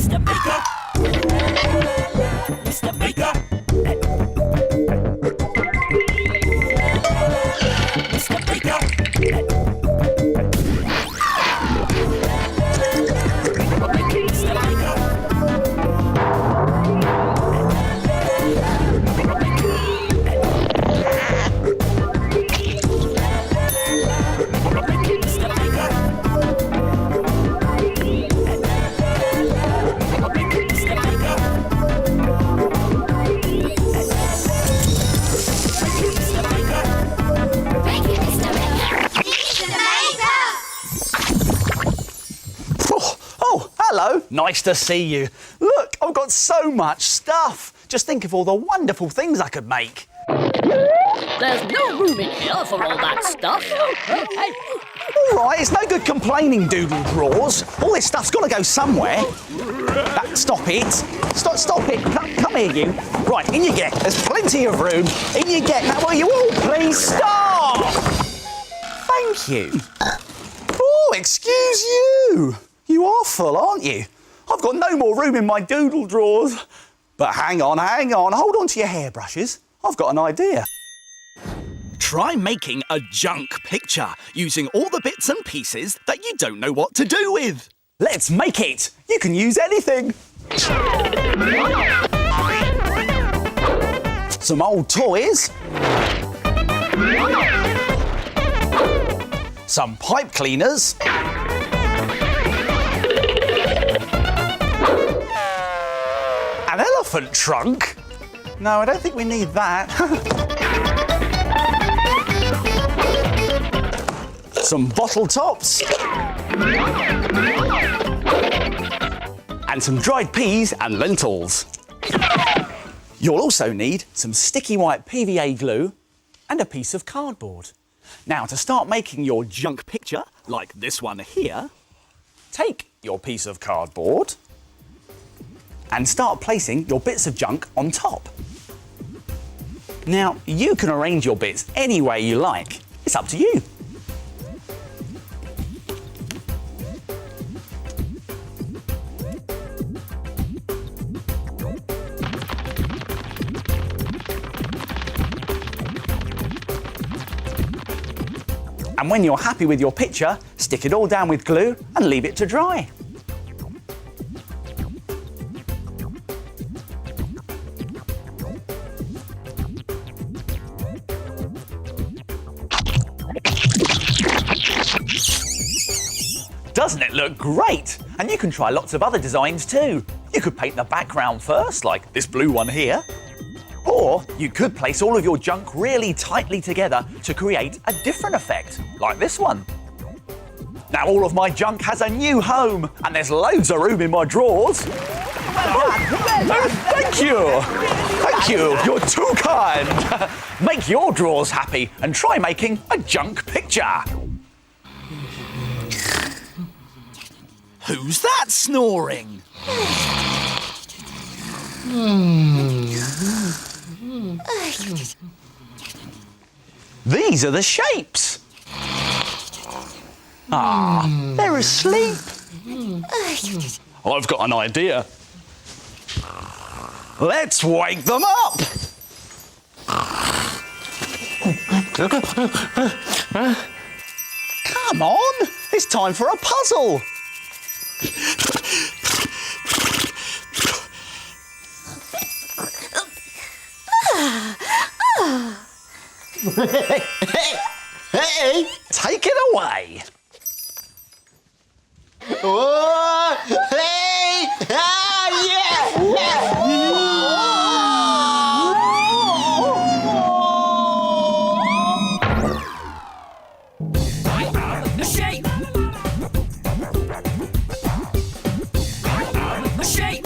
Mr. Baker. Mr. Baker. Mr. Baker. Hello, nice to see you. Look, I've got so much stuff. Just think of all the wonderful things I could make. There's no room in here for all that stuff. All right, it's no good complaining, Doodle Drawers. All this stuff's got to go somewhere. Stop it. Stop it. Come here, you. Right, in you get. There's plenty of room. In you get. Now, will you all please stop? Thank you. Oh, excuse you. You are full, aren't you? I've got no more room in my doodle drawers. But hang on. Hold on to your hairbrushes. I've got an idea. Try making a junk picture using all the bits and pieces that you don't know what to do with. Let's make it. You can use anything. Some old toys. Some pipe cleaners. An elephant trunk? No, I don't think we need that. Some bottle tops. And some dried peas and lentils. You'll also need some sticky white PVA glue and a piece of cardboard. Now, to start making your junk picture, like this one here, take your piece of cardboard and start placing your bits of junk on top. Now, you can arrange your bits any way you like. It's up to you. And when you're happy with your picture, stick it all down with glue and leave it to dry. Doesn't it look great? And you can try lots of other designs too. You could paint the background first, like this blue one here. Or you could place all of your junk really tightly together to create a different effect, like this one. Now all of my junk has a new home, and there's loads of room in my drawers. Thank you! Thank you, you're too kind! Make your drawers happy and try making a junk picture. Who's that snoring? These are the shapes. They're asleep. I've got an idea. Let's wake them up. Come on, it's time for a puzzle. Hey, take it away. Oh, hey, The shape. The shape.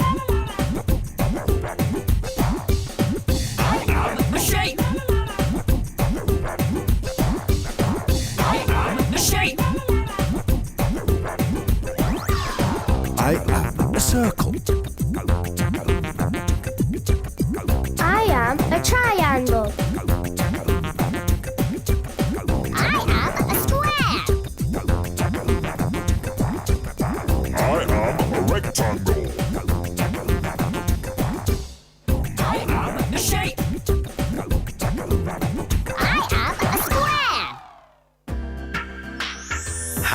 The shape. The shape. I am a circle. I am a triangle. I am a square. I am a rectangle.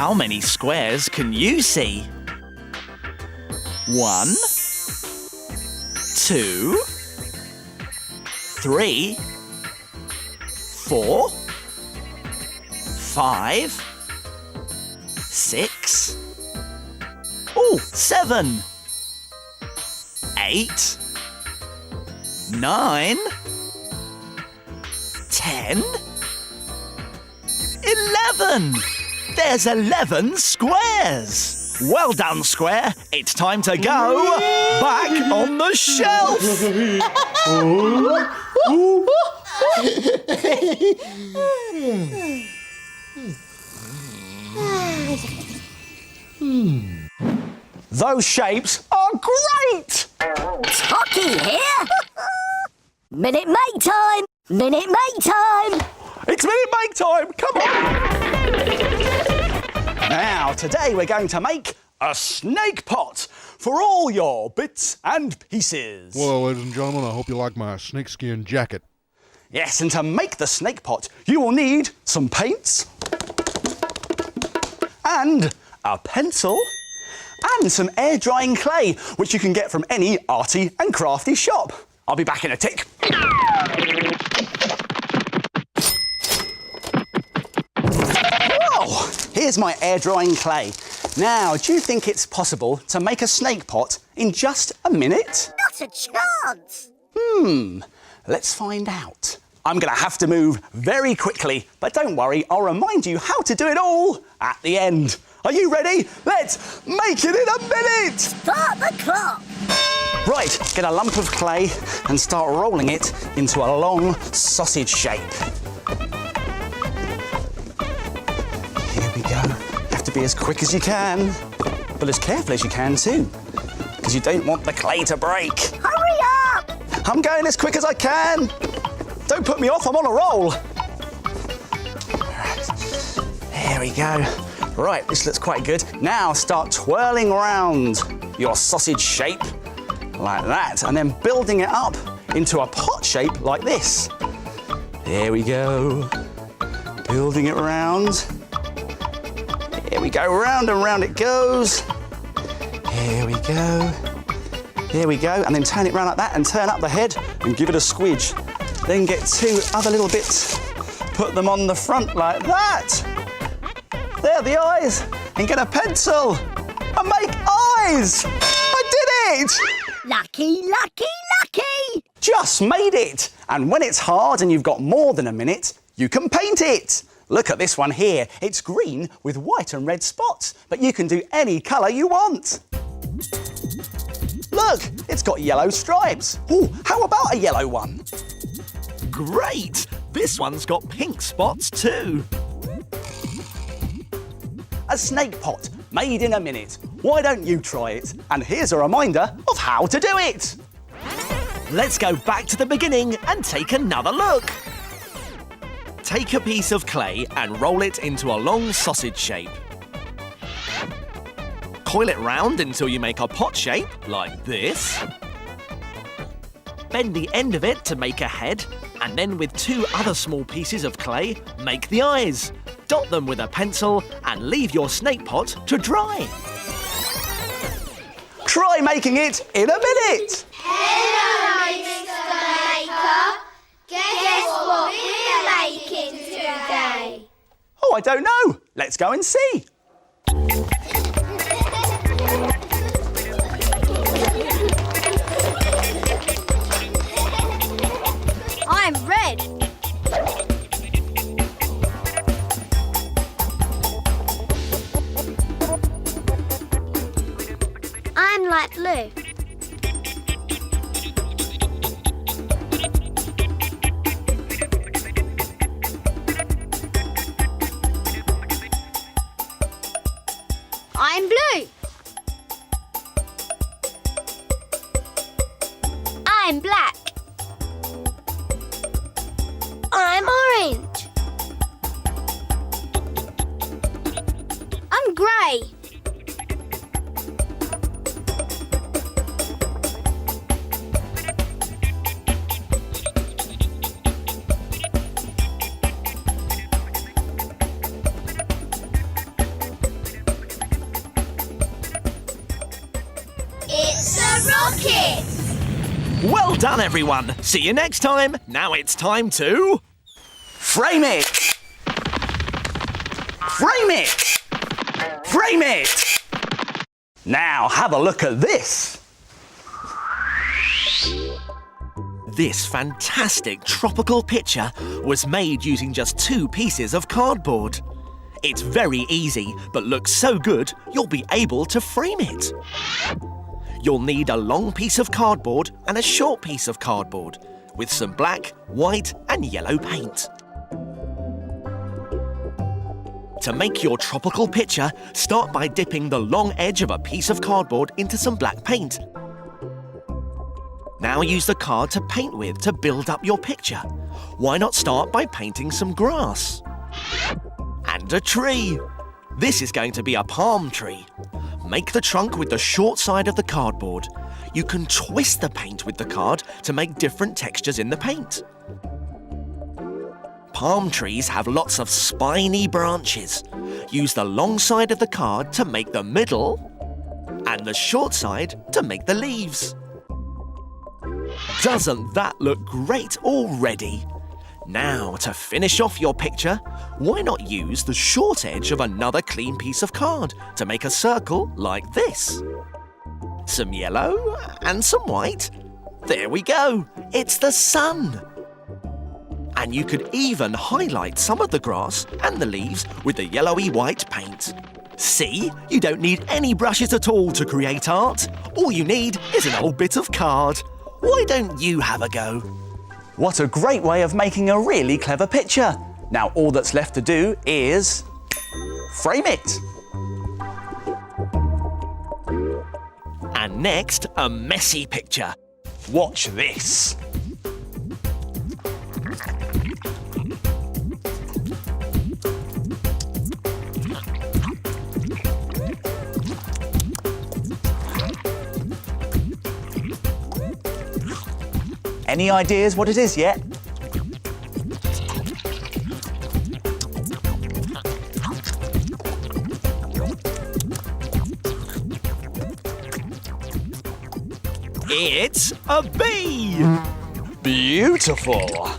How many squares can you see? 1, 2, 3, 4, 5, 6, 7, 8, 9, 10, 11. There's 11 squares. Well done, Square. It's time to go back on the shelf. Those shapes are great. Hockey here. Minute Make time. Minute Make time. It's Minute Make time. Come on. Now, today we're going to make a snake pot for all your bits and pieces. Well, ladies and gentlemen, I hope you like my snakeskin jacket. Yes, and to make the snake pot, you will need some paints and a pencil and some air drying clay, which you can get from any arty and crafty shop. I'll be back in a tick. Oh, here's my air drying clay. Now, do you think it's possible to make a snake pot in just a minute? Not a chance. Let's find out. I'm going to have to move very quickly, but don't worry, I'll remind you how to do it all at the end. Are you ready? Let's make it in a minute! Start the clock. Right, get a lump of clay and start rolling it into a long sausage shape. Here we go. You have to be as quick as you can, but as careful as you can too, because you don't want the clay to break. Hurry up. I'm going as quick as I can. Don't put me off, I'm on a roll. There we go. Right, this looks quite good. Now start twirling around your sausage shape like that, and then building it up into a pot shape like this. There we go. Building it round. Here we go, round and round it goes. Here we go. There we go, and then turn it round like that and turn up the head and give it a squidge. Then get 2 other little bits, put them on the front like that. There are the eyes, and get a pencil and make eyes. I did it! Lucky, lucky, lucky. Just made it. And when it's hard and you've got more than a minute, you can paint it. Look at this one here. It's green with white and red spots, but you can do any colour you want. Look, it's got yellow stripes. Ooh, how about a yellow one? Great! This one's got pink spots too. A snake pot made in a minute. Why don't you try it? And here's a reminder of how to do it. Let's go back to the beginning and take another look. Take a piece of clay and roll it into a long sausage shape. Coil it round until you make a pot shape, like this. Bend the end of it to make a head, and then with 2 other small pieces of clay, make the eyes. Dot them with a pencil and leave your snake pot to dry. Try making it in a minute. Hello, Mr. Maker. Guess what we're making today? Oh, I don't know. Let's go and see. I'm red. I'm light blue. I'm blue. I'm black. I'm orange. I'm grey. rocket! Well done, everyone. See you next time. Now it's time to... frame it! Frame it! Frame it! Now have a look at this. This fantastic tropical picture was made using just 2 pieces of cardboard. It's very easy, but looks so good you'll be able to frame it. You'll need a long piece of cardboard and a short piece of cardboard with some black, white and yellow paint. To make your tropical picture, start by dipping the long edge of a piece of cardboard into some black paint. Now use the card to paint with to build up your picture. Why not start by painting some grass? And a tree. This is going to be a palm tree. Make the trunk with the short side of the cardboard. You can twist the paint with the card to make different textures in the paint. Palm trees have lots of spiny branches. Use the long side of the card to make the middle and the short side to make the leaves. Doesn't that look great already? Now, to finish off your picture, why not use the short edge of another clean piece of card to make a circle like this? Some yellow and some white. There we go. It's the sun. And you could even highlight some of the grass and the leaves with the yellowy white paint. See? You don't need any brushes at all to create art. All you need is an old bit of card. Why don't you have a go? What a great way of making a really clever picture. Now all that's left to do is frame it. And next, a messy picture. Watch this. Any ideas what it is yet? It's a bee! Beautiful!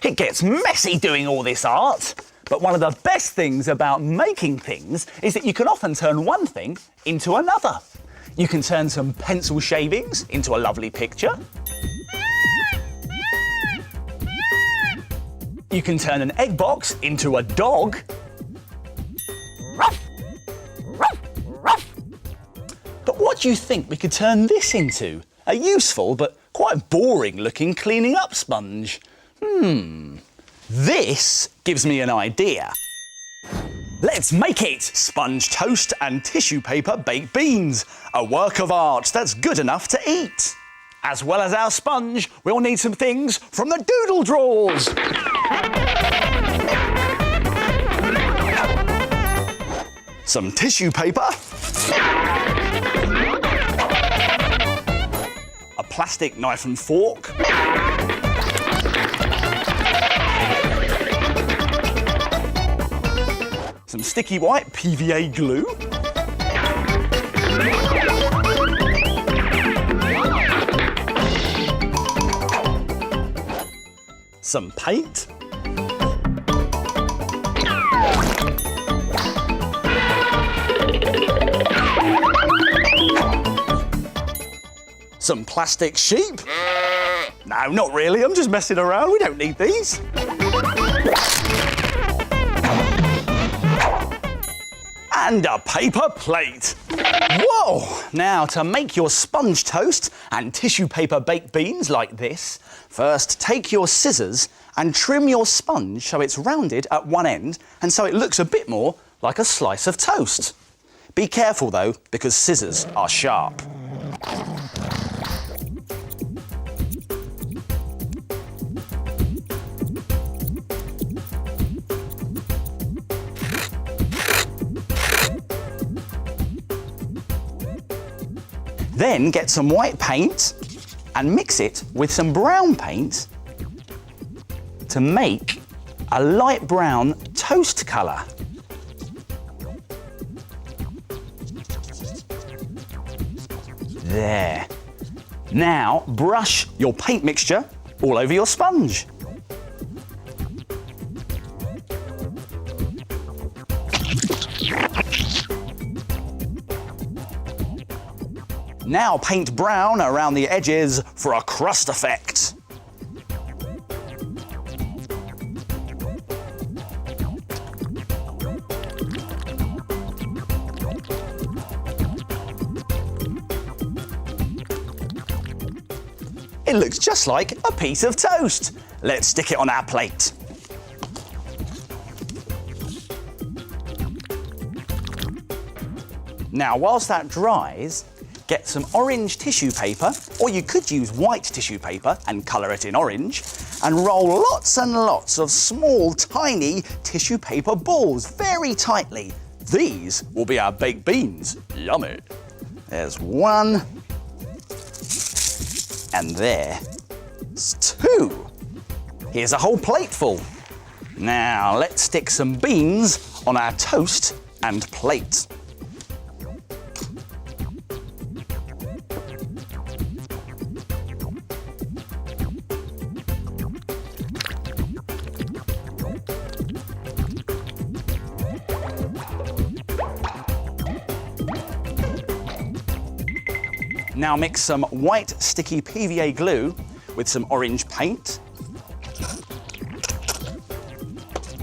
It gets messy doing all this art. But one of the best things about making things is that you can often turn one thing into another. You can turn some pencil shavings into a lovely picture. You can turn an egg box into a dog. Ruff, ruff, ruff. But what do you think we could turn this into? A useful but quite boring looking cleaning up sponge. This gives me an idea. Let's make it! Sponge toast and tissue paper baked beans. A work of art that's good enough to eat. As well as our sponge, we'll need some things from the doodle drawers. Some tissue paper. A plastic knife and fork. Some sticky white PVA glue. Some paint. Some plastic sheep. No, not really, I'm just messing around, we don't need these. And a paper plate. Whoa! Now, to make your sponge toast and tissue paper baked beans like this, first take your scissors and trim your sponge so it's rounded at one end and so it looks a bit more like a slice of toast. Be careful though, because scissors are sharp. Then get some white paint and mix it with some brown paint to make a light brown toast colour. There. Now brush your paint mixture all over your sponge. Now paint brown around the edges for a crust effect. It looks just like a piece of toast. Let's stick it on our plate. Now, whilst that dries, get some orange tissue paper, or you could use white tissue paper and colour it in orange, and roll lots and lots of small, tiny tissue paper balls very tightly. These will be our baked beans. Yummy. There's one. And there's two. Here's a whole plate full. Now let's stick some beans on our toast and plate. Now mix some white sticky PVA glue with some orange paint.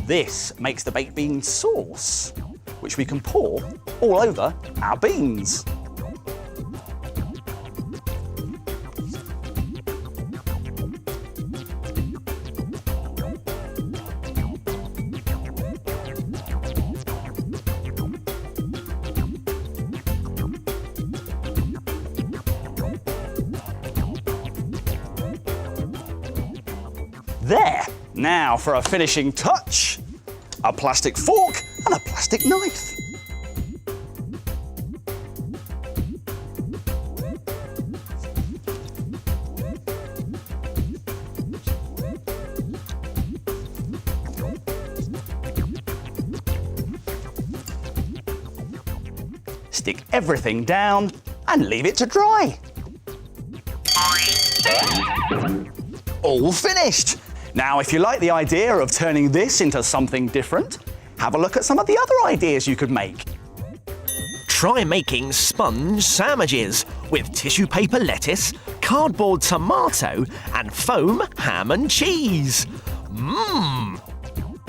This makes the baked bean sauce, which we can pour all over our beans. There. Now for a finishing touch, a plastic fork and a plastic knife. Stick everything down and leave it to dry. All finished. Now, if you like the idea of turning this into something different, have a look at some of the other ideas you could make. Try making sponge sandwiches with tissue paper lettuce, cardboard tomato, and foam ham and cheese. Mmm!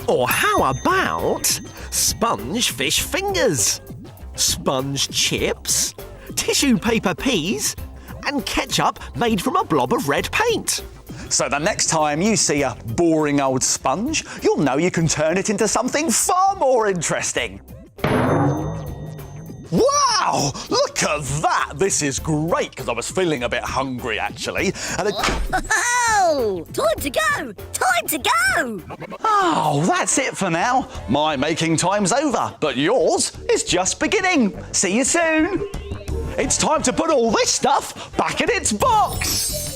Or how about sponge fish fingers, sponge chips, tissue paper peas, and ketchup made from a blob of red paint? So the next time you see a boring old sponge, you'll know you can turn it into something far more interesting. Wow! Look at that! This is great, because I was feeling a bit hungry, actually. And Oh! Time to go! Time to go! Oh, that's it for now. My making time's over, but yours is just beginning. See you soon. It's time to put all this stuff back in its box.